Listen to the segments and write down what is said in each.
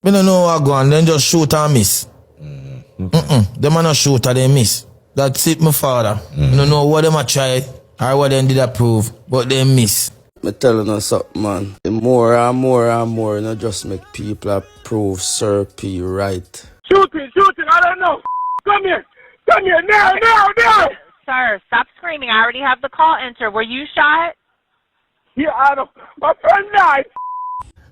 Me don't know what go on, then just shoot and miss. Them are not shoot or they miss. That's it, my father. I don't know what them a try or what them did approve, but they miss. Me telling us something, man. The more and more and more, not just make people approve Sir P right. Shooting, I don't know. Come here, now. Sir, stop screaming. I already have the call entered. Were you shot? Yeah, I know. My friend died.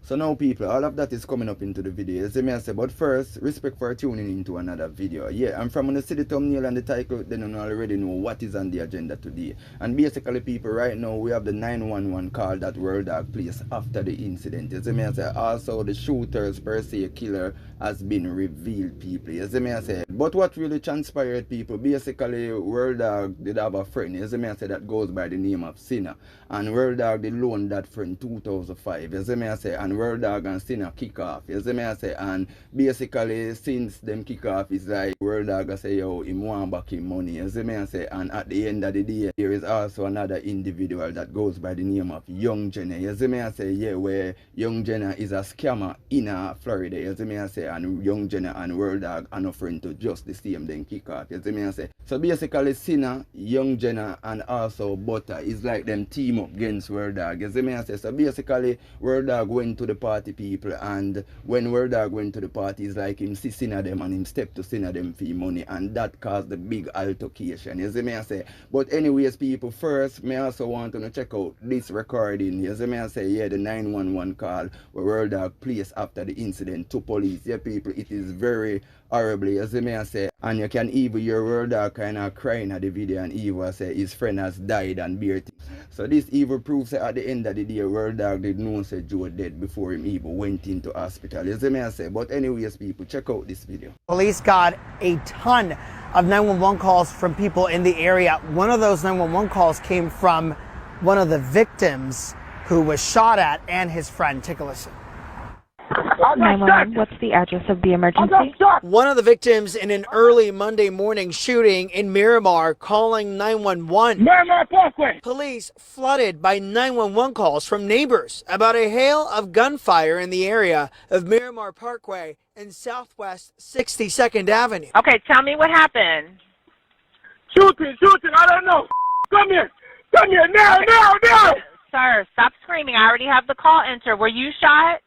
So now people, all of that is coming up into the video, as I say, but first, respect for tuning into another video. Yeah, I'm from the city thumbnail and the title, then you already know what is on the agenda today. And basically people, right now, we have the 911 call that World Dawg placed after the incident. As I say, also the shooters per se killer has been revealed, people. As I say, but what really transpired, people, basically World Dawg did have a friend, as I say, that goes by the name of Synna. And World Dawg did loan that friend 2005, as I say, and World Dawg and Synna kick off, you see me I say, and basically since them kick off, it's like World Dawg say, yo, him want back him money, you see me I say, and at the end of the day, there is also another individual that goes by the name of Young Jenna, you see me I say, yeah, where Young Jenna is a scammer in Florida, you see me I say, and Young Jenna and World Dawg are offering to just the same, then kick off, you see me I say. So basically Synna, Young Jenna, and also Butta is like them team up against World Dawg, you see me I say. So basically World Dawg went to the party, people, and when World Dawg went to the party, it's like him see Synna them and him step to Synna them for money, and that caused the big altercation, you see me I say. But anyways, people, first me also want to check out this recording, you see me I say, yeah, the 911 call where World Dawg placed after the incident to police. Yeah, people, it is very horribly, you see me I say, and you can even hear World Dawg kind of crying at the video, and even say his friend has died and bear. So this even proves that at the end of the day, World Dawg did know say Joe dead before him even went into hospital. You see me I say, but anyways, people, check out this video. Police got a ton of 911 calls from people in the area. One of those 911 calls came from one of the victims who was shot at and his friend. Take a listen. 911, what's the address of the emergency? One of the victims in an early Monday morning shooting in Miramar calling 911. Miramar Parkway. Police flooded by 911 calls from neighbors about a hail of gunfire in the area of Miramar Parkway and Southwest 62nd Avenue. Okay, tell me what happened. Shooting, I don't know. Come here, now. Sir, stop screaming. I already have the call entered. Were you shot?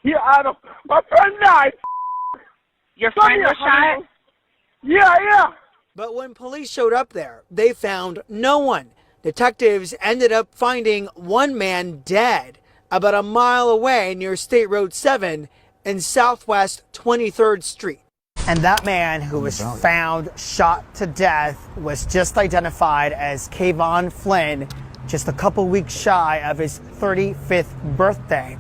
Yeah, I know. My friend died. Your friend was shot? Yeah. But when police showed up there, they found no one. Detectives ended up finding one man dead about a mile away near State Road 7 and Southwest 23rd Street. And that man who was found shot to death was just identified as Kayvon Flynn, just a couple weeks shy of his 35th birthday.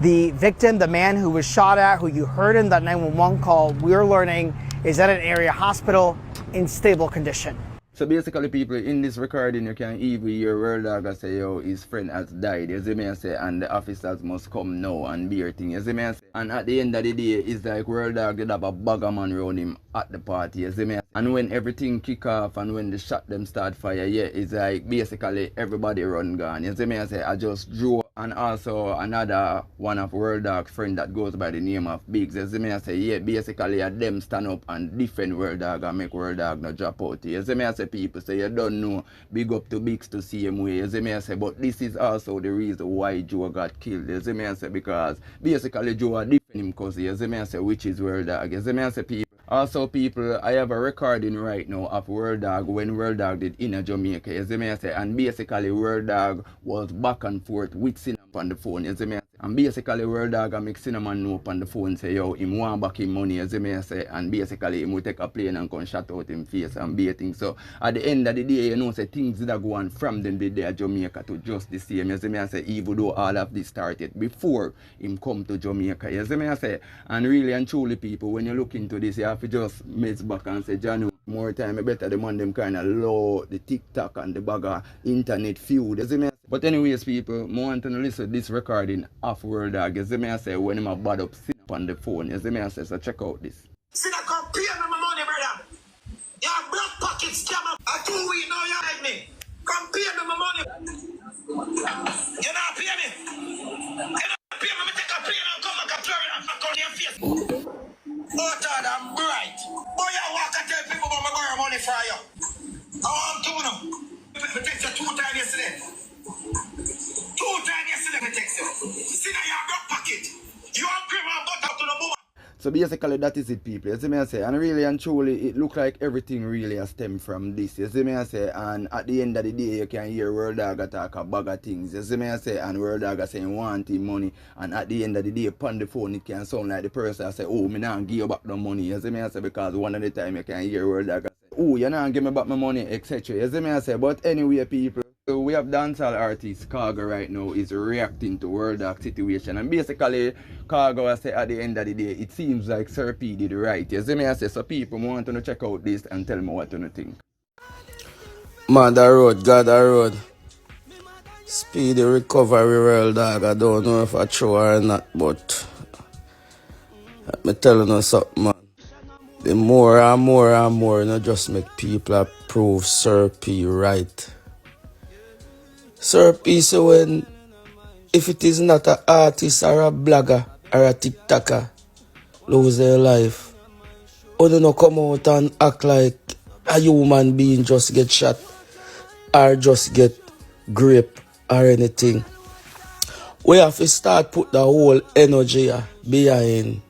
The victim, the man who was shot at, who you heard in that 911 call, we're learning is at an area hospital in stable condition. So basically, people, in this recording, you can even hear World Dawg say, yo, his friend has died, you see me I say, and the officers must come now and bear thing, you see me I say. And at the end of the day, it's like World Dawg did have a bagger man around him at the party, you see me. And when everything kick off and when the shot them start fire, yeah, it's like basically everybody run gone, you see me I say. I just drew. And also another one of World Dawg's friend that goes by the name of Biggs. You see me I say, yeah, basically them stand up and defend World Dawg and make World Dawg not drop out. You see me I say, people say you don't know, big up to Biggs to see him way. You see me I say, but this is also the reason why Joe got killed. You see me I say, because basically Joe defend him cousin. You see me I say, which is World Dawg. You see me I say, people. Also, people, I have a recording right now of World Dawg when World Dawg did in Jamaica, you see me I say, and basically World Dawg was back and forth with Synna on the phone, you see me I say. And basically World Dawg make Synna man know up on the phone say, yo, him want back him money, you see me I say, and basically him will take a plane and come shut out him face and baiting. So at the end of the day, you know, say things that go on from them did there Jamaica to just the same, you see me I say, even though all of this started before him come to Jamaica, you see me I say. And really and truly, people, when you look into this, you have to just mess back and say, Janu, more time, better the man them kind of low, the TikTok and the bagger internet feud, you see me. But anyways, people, I want to listen to this recording of World Dawg, you see me I say, when him a bad up Synna on the phone, you see me I say, so check out this. Synna come pay me my money, brother. You have black pockets, scammer. I 2 weeks now you hide me. Come pay me my money. You not pay me. You not pay me, take a plane and come back to Florida. your face. Water and bright. Boy, I walk and tell people about my borrow money for you. I want to know. I text you 2 times yesterday. 2 times yesterday I text you. See that you have your pocket. You want cream and butter to the woman. So basically that is it, people. You see me I say, and really and truly it look like everything really has stemmed from this. You see me I say, and at the end of the day you can hear World Dawg talk a bag of things. You see me I say, and World Dawg saying wanting money, and at the end of the day upon the phone it can sound like the person I say, oh, me not give you back the money. You see me I say, because one of the time you can hear World Dawg say, oh, you not give me back my money, etc. You see me I say, but anyway, people. So we have dancehall artist Khago right now is reacting to World Dawg situation, and basically Khago I say at the end of the day it seems like Sir P did right. You see me I say, so people want to check out this and tell me what you think. Man, the road, God, the road. Speedy recovery, World Dawg. I don't know if I true or not, but let me tell you something, man. The more and more and more, you know, just make people approve Sir P right. Sir P, so when, if it is not an artist or a blogger or a TikToker lose their life, or they not come out and act like a human being just get shot or just get graped or anything. We have to start put the whole energy behind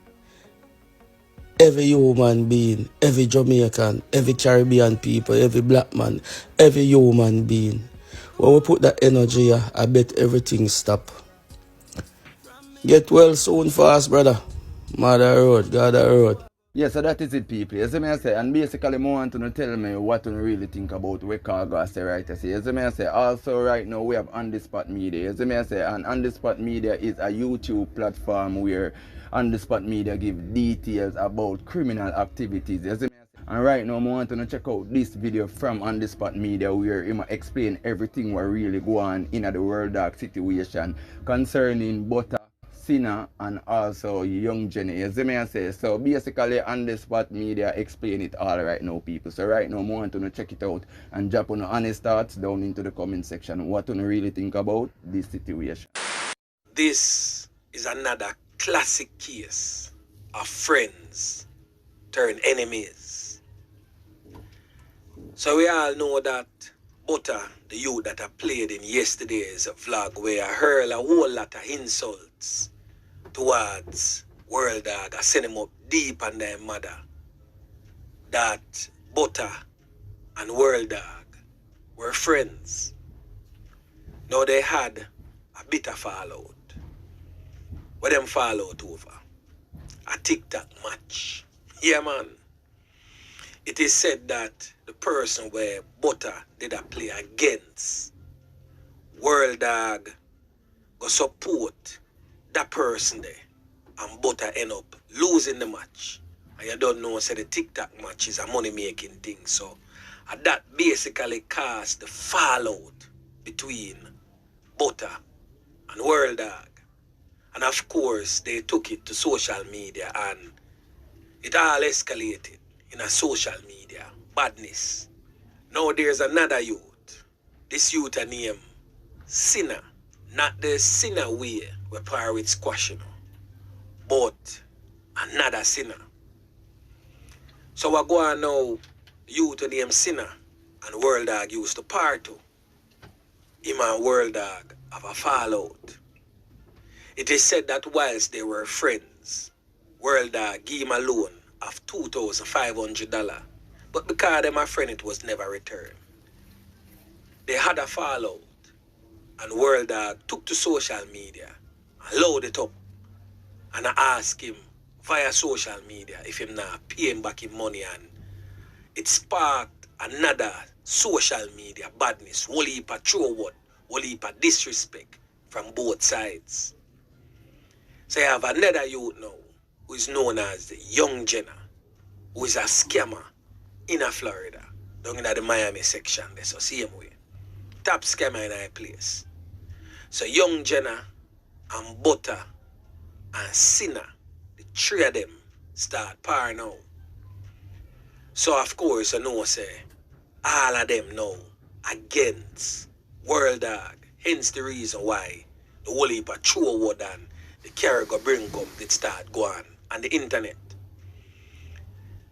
every human being, every Jamaican, every Caribbean people, every black man, every human being. When we put that energy, I bet everything stop. Get well soon fast, brother. Mother road, God the road. Yeah, so that is it, people. You see me I say, and basically I want to tell me what you really think about what Khago I say right I say. You see me I say, also right now we have On The Spot Media. You see me I say, and On The Spot Media is a YouTube platform where On The Spot Media give details about criminal activities. You see me? And right now I want to check out this video from On The Spot Media where he explain everything what really go on in the World Dawg situation concerning butta, Synna, and also Young Jenny. You see me I say, so basically On The Spot Media explain it all right now, people. So right now I want to check it out and drop on honest thoughts down into the comment section. What you really think about this situation. This is another classic case of friends turn enemies. So we all know that Butta, the youth that I played in yesterday's vlog, where I hurl a whole lot of insults towards World Dawg, I send him up deep on their mother, that Butta and World Dawg were friends. Now they had a bit of fallout. What them fallout over? A TikTok match. Yeah, man. It is said that the person where Butta did a play against, World Dawg go support that person there, and Butta end up losing the match. And you don't know, say the TikTok match is a money-making thing. So that basically caused the fallout between Butta and World Dawg. And of course, they took it to social media and it all escalated in a social media badness. Now there's another youth. This youth are named Synna. Not the Synna way where pirates squash, you know, but another Synna. So we go on now, youth named Synna and World Dawg used to party. Him and World Dawg have a fallout. It is said that whilst they were friends, World Dawg gave him a loan of $2,500, but because they my friend, it was never returned. They had a fallout, and World Dawg took to social media and load it up, and I asked him via social media if him not pay him back his money, and it sparked another social media badness, whole heap of throwaway, whole heap of disrespect from both sides. So you have another youth now who is known as the Young Jenna, who is a scammer in Florida, down in the Miami section. That's the same way. Top scammer in our place. So Young Jenna and Butta and Synna, the three of them start par now. So of course you know say all of them now against World Dawg. Hence the reason why the whole heap of throw wood and the carry go bring come, it start going and the internet.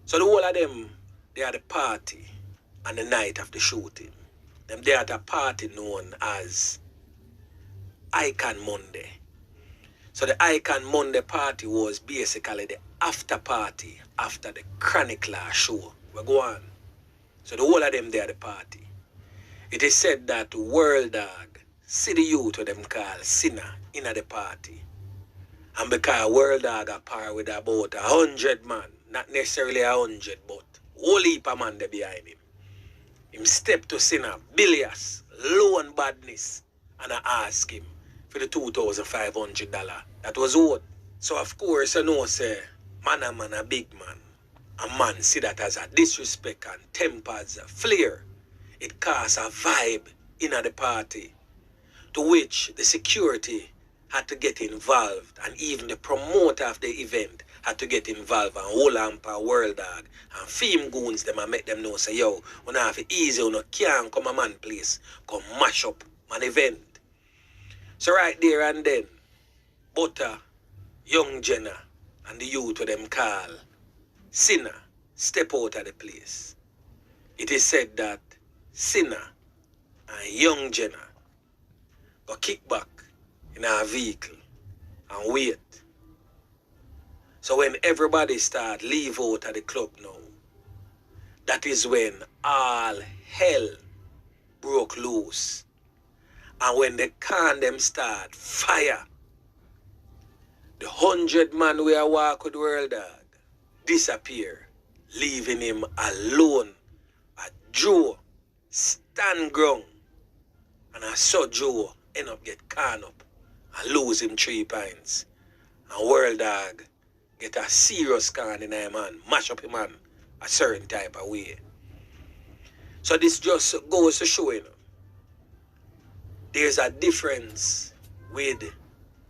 So the whole of them, they are the party on the night of the shooting. Them they are at a party known as Icon Monday. So the Icon Monday party was basically the after party after the Chronic Law show. We go on. So the whole of them they are the party. It is said that World Dawg see the youth what them call Synna in the party. And because World Dawg are par with about 100 man, not necessarily 100, but whole heap of man there behind him. Him step to Synna, bilious, low on badness, and I ask him for the $2,500. That was what. So of course I know say, man a big man. A man see that as a disrespect and tempers a flare. It caused a vibe in the party, to which the security had to get involved, and even the promoter of the event had to get involved and hold on for World Dawg and film goons them and make them know say, yo, we not have it easy, we not can't come a man place, come mash up an event. So right there and then, Butta, Young Jenna, and the youth what them call Synna step out of the place. It is said that Synna and Young Jenna go kick back in our vehicle and wait. So when everybody start leave out of the club now, that is when all hell broke loose. And when the can them start fire, the 100 man we are walk with World Dawg disappear, leaving him alone. A Joe stand ground, and I saw Joe end up get can up and lose him 3 pints. And World Dawg get a serious can in him and mash up him man a certain type of way. So this just goes to show you, there's a difference with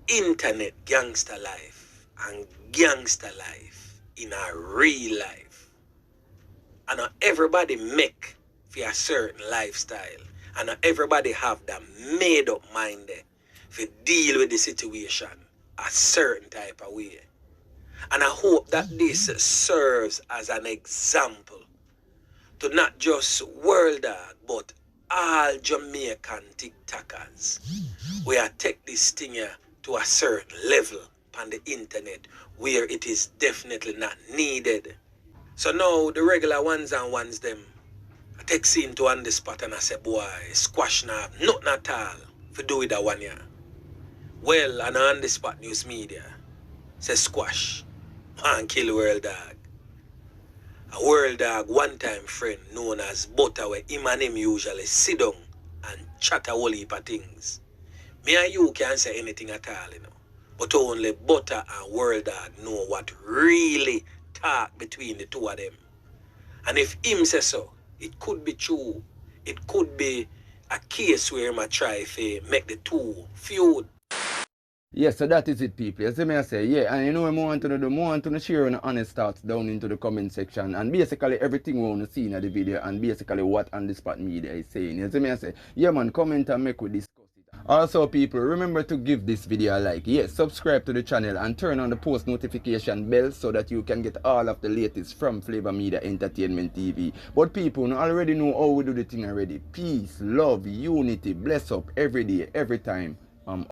internet gangster life and gangster life in a real life. And not everybody make for a certain lifestyle. And not everybody have that made up mind there to deal with the situation a certain type of way. And I hope that this serves as an example to not just World Dawg, but all Jamaican TikTokers. We are take this thing here to a certain level on the internet where it is definitely not needed. So now the regular ones and ones them, I take scene to on the spot and I say, boy, squash now, nothing at all for do with that one here. Well, and on the spot news media say squash, man kill World Dawg. A World Dawg one time friend known as Butta, where him and him usually sit down and chat a whole heap of things. Me and you can't say anything at all, you know. But only Butta and World Dawg know what really talk between the two of them. And if him says so, it could be true. It could be a case where him a try to make the two feud. Yeah, so that is it, people. You see me I say, yeah, and you know what I want to do? I want to share an honest thoughts down into the comment section, and basically everything we want to see in the video, and basically what On The Spot Media is saying. You see me I say, yeah man, comment and make we discuss it. Also people, remember to give this video a like. Yes, subscribe to the channel and turn on the post notification bell so that you can get all of the latest from Flava Media Entertainment TV. But people already know how we do the thing already. Peace, love, unity, bless up every day, every time.